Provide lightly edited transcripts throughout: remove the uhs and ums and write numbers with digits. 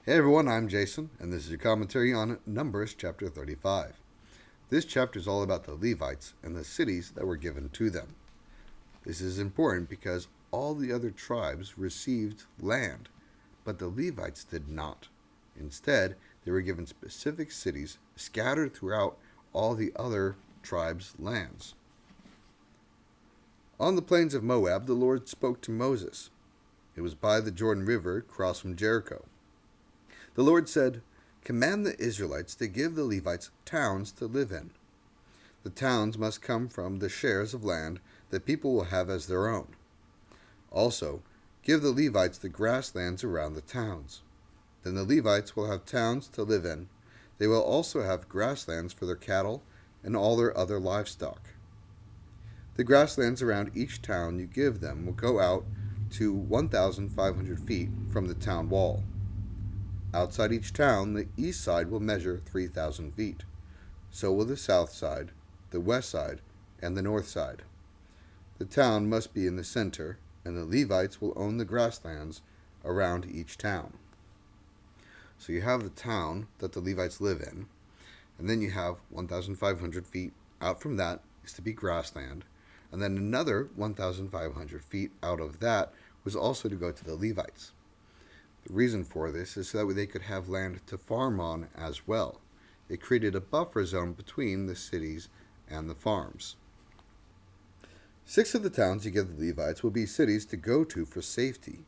Hey everyone, I'm Jason, and this is your commentary on Numbers chapter 35. This chapter is all about the Levites and the cities that were given to them. This is important because all the other tribes received land, but the Levites did not. Instead, they were given specific cities scattered throughout all the other tribes' lands. On the plains of Moab, the Lord spoke to Moses. It was by the Jordan River, across from Jericho. The Lord said, "Command the Israelites to give the Levites towns to live in. The towns must come from the shares of land that people will have as their own. Also, give the Levites the grasslands around the towns. Then the Levites will have towns to live in. They will also have grasslands for their cattle and all their other livestock. The grasslands around each town you give them will go out to 1,500 feet from the town wall. Outside each town, the east side will measure 3,000 feet. So will the south side, the west side, and the north side. The town must be in the center, and the Levites will own the grasslands around each town." So you have the town that the Levites live in, and then you have 1,500 feet out from that is to be grassland, and then another 1,500 feet out of that was also to go to the Levites. The reason for this is so that they could have land to farm on as well. It created a buffer zone between the cities and the farms. 6 of the towns you give the Levites will be cities to go to for safety.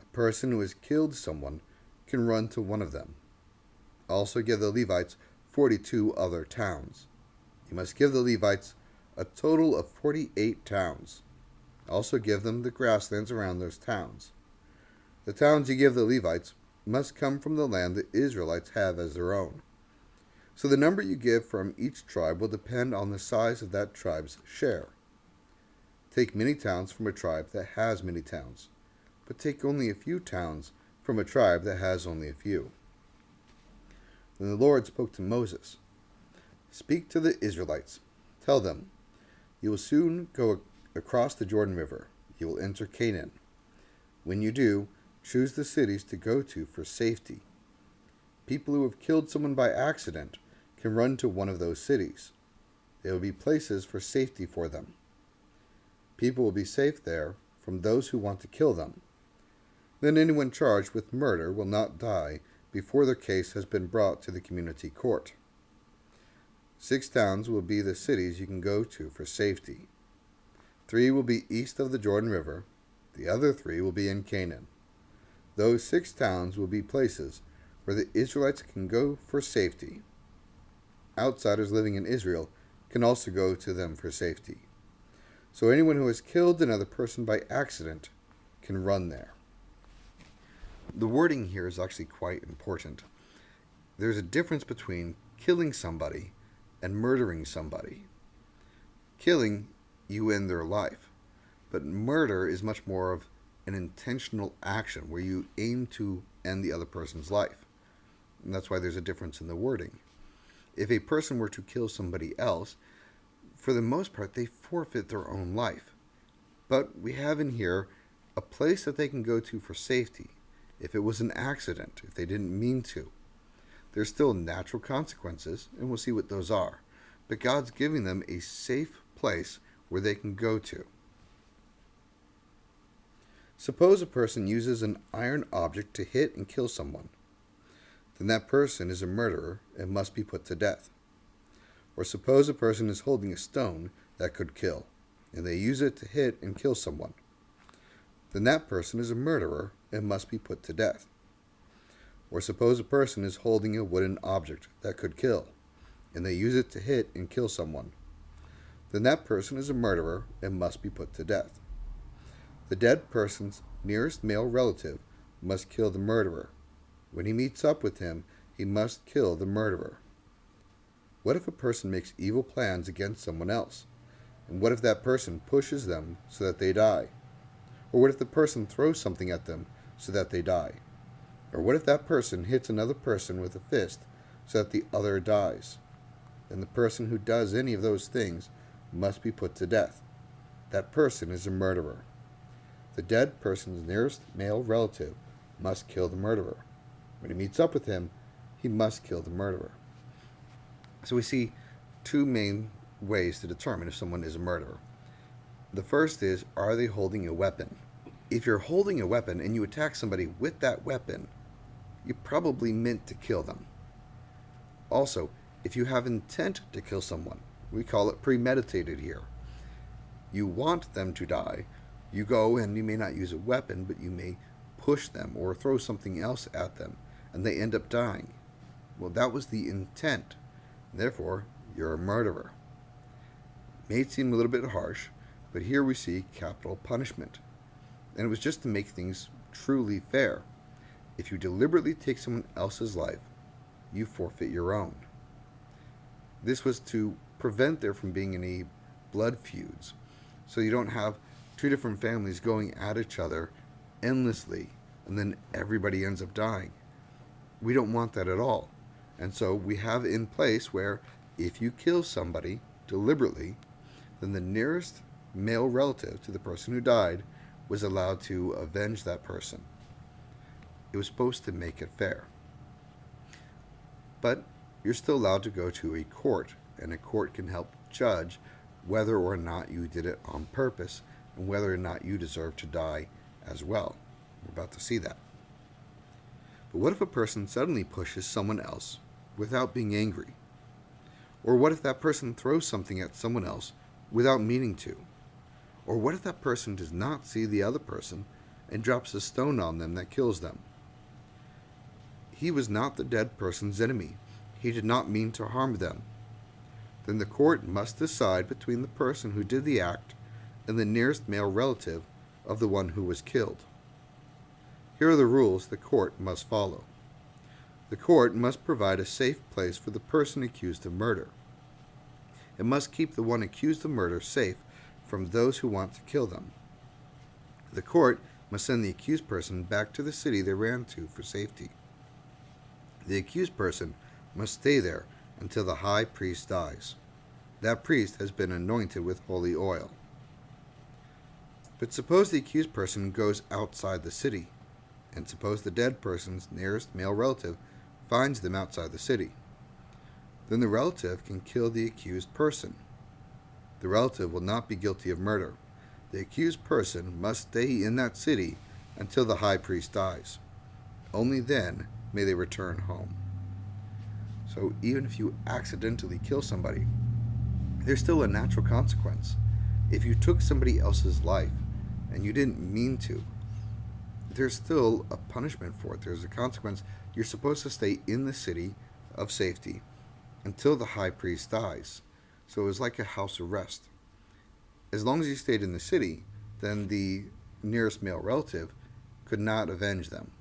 A person who has killed someone can run to one of them. Also give the Levites 42 other towns. You must give the Levites a total of 48 towns. Also give them the grasslands around those towns. The towns you give the Levites must come from the land the Israelites have as their own. So the number you give from each tribe will depend on the size of that tribe's share. Take many towns from a tribe that has many towns, but take only a few towns from a tribe that has only a few. Then the Lord spoke to Moses. "Speak to the Israelites. Tell them, you will soon go across the Jordan River. You will enter Canaan. When you do, choose the cities to go to for safety. People who have killed someone by accident can run to one of those cities. There will be places for safety for them. People will be safe there from those who want to kill them. Then anyone charged with murder will not die before their case has been brought to the community court. 6 towns will be the cities you can go to for safety. 3 will be east of the Jordan River. The other 3 will be in Canaan. Those 6 towns will be places where the Israelites can go for safety. Outsiders living in Israel can also go to them for safety. So anyone who has killed another person by accident can run there." The wording here is actually quite important. There's a difference between killing somebody and murdering somebody. Killing, you end their life, but murder is much more of an intentional action where you aim to end the other person's life. And that's why there's a difference in the wording. If a person were to kill somebody else, for the most part, they forfeit their own life. But we have in here a place that they can go to for safety. If it was an accident, if they didn't mean to, there's still natural consequences, and we'll see what those are. But God's giving them a safe place where they can go to. Suppose a person uses an iron object to hit and kill someone. Then that person is a murderer and must be put to death. Or suppose a person is holding a stone that could kill, and they use it to hit and kill someone. Then that person is a murderer and must be put to death. Or suppose a person is holding a wooden object that could kill, and they use it to hit and kill someone. Then that person is a murderer and must be put to death. The dead person's nearest male relative must kill the murderer. When he meets up with him, he must kill the murderer. What if a person makes evil plans against someone else? And what if that person pushes them so that they die? Or what if the person throws something at them so that they die? Or what if that person hits another person with a fist so that the other dies? Then the person who does any of those things must be put to death. That person is a murderer. The dead person's nearest male relative must kill the murderer. When he meets up with him, he must kill the murderer. So we see two main ways to determine if someone is a murderer. The first is, are they holding a weapon? If you're holding a weapon and you attack somebody with that weapon, you probably meant to kill them. Also, if you have intent to kill someone, we call it premeditated here. You want them to die. You go and you may not use a weapon, but you may push them or throw something else at them, and they end up dying. Well, that was the intent. Therefore, you're a murderer. May seem a little bit harsh, but here we see capital punishment. And it was just to make things truly fair. If you deliberately take someone else's life, you forfeit your own. This was to prevent there from being any blood feuds, so you don't have two different families going at each other endlessly, and then everybody ends up dying. We don't want that at all. And so we have in place where if you kill somebody deliberately, then the nearest male relative to the person who died was allowed to avenge that person. It was supposed to make it fair. But you're still allowed to go to a court, and a court can help judge whether or not you did it on purpose and whether or not you deserve to die as well. We're about to see that. But what if a person suddenly pushes someone else without being angry? Or what if that person throws something at someone else without meaning to? Or what if that person does not see the other person and drops a stone on them that kills them? He was not the dead person's enemy. He did not mean to harm them. Then the court must decide between the person who did the act and the nearest male relative of the one who was killed. Here are the rules the court must follow. The court must provide a safe place for the person accused of murder. It must keep the one accused of murder safe from those who want to kill them. The court must send the accused person back to the city they ran to for safety. The accused person must stay there until the high priest dies. That priest has been anointed with holy oil. But suppose the accused person goes outside the city, and suppose the dead person's nearest male relative finds them outside the city. Then the relative can kill the accused person. The relative will not be guilty of murder. The accused person must stay in that city until the high priest dies. Only then may they return home. So even if you accidentally kill somebody, there's still a natural consequence. If you took somebody else's life and you didn't mean to, there's still a punishment for it. There's a consequence. You're supposed to stay in the city of safety until the high priest dies. So it was like a house arrest. As long as you stayed in the city, then the nearest male relative could not avenge them.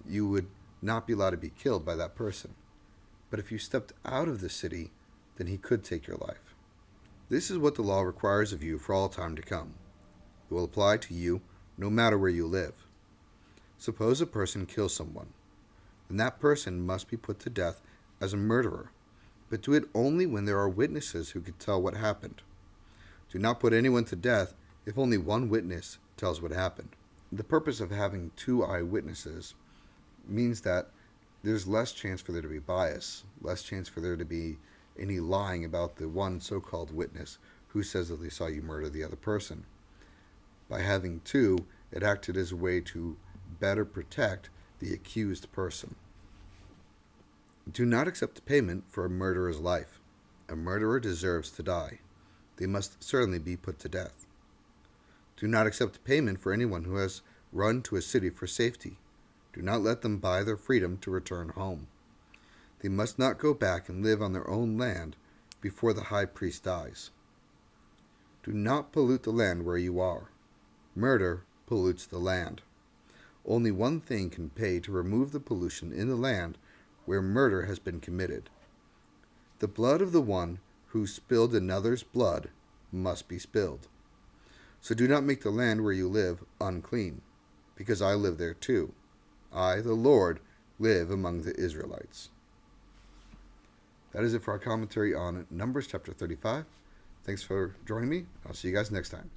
You would not be allowed to be killed by that person. But if you stepped out of the city, then he could take your life. This is what the law requires of you for all time to come. It will apply to you no matter where you live. Suppose a person kills someone, then that person must be put to death as a murderer, but do it only when there are witnesses who could tell what happened. Do not put anyone to death if only one witness tells what happened. The purpose of having two eyewitnesses means that there's less chance for there to be bias, less chance for there to be any lying about the one so-called witness who says that they saw you murder the other person. By having two, it acted as a way to better protect the accused person. Do not accept payment for a murderer's life. A murderer deserves to die. They must certainly be put to death. Do not accept payment for anyone who has run to a city for safety. Do not let them buy their freedom to return home. They must not go back and live on their own land before the high priest dies. Do not pollute the land where you are. Murder pollutes the land. Only one thing can pay to remove the pollution in the land where murder has been committed. The blood of the one who spilled another's blood must be spilled. So do not make the land where you live unclean, because I live there too. I, the Lord, live among the Israelites. That is it for our commentary on Numbers chapter 35. Thanks for joining me. I'll see you guys next time.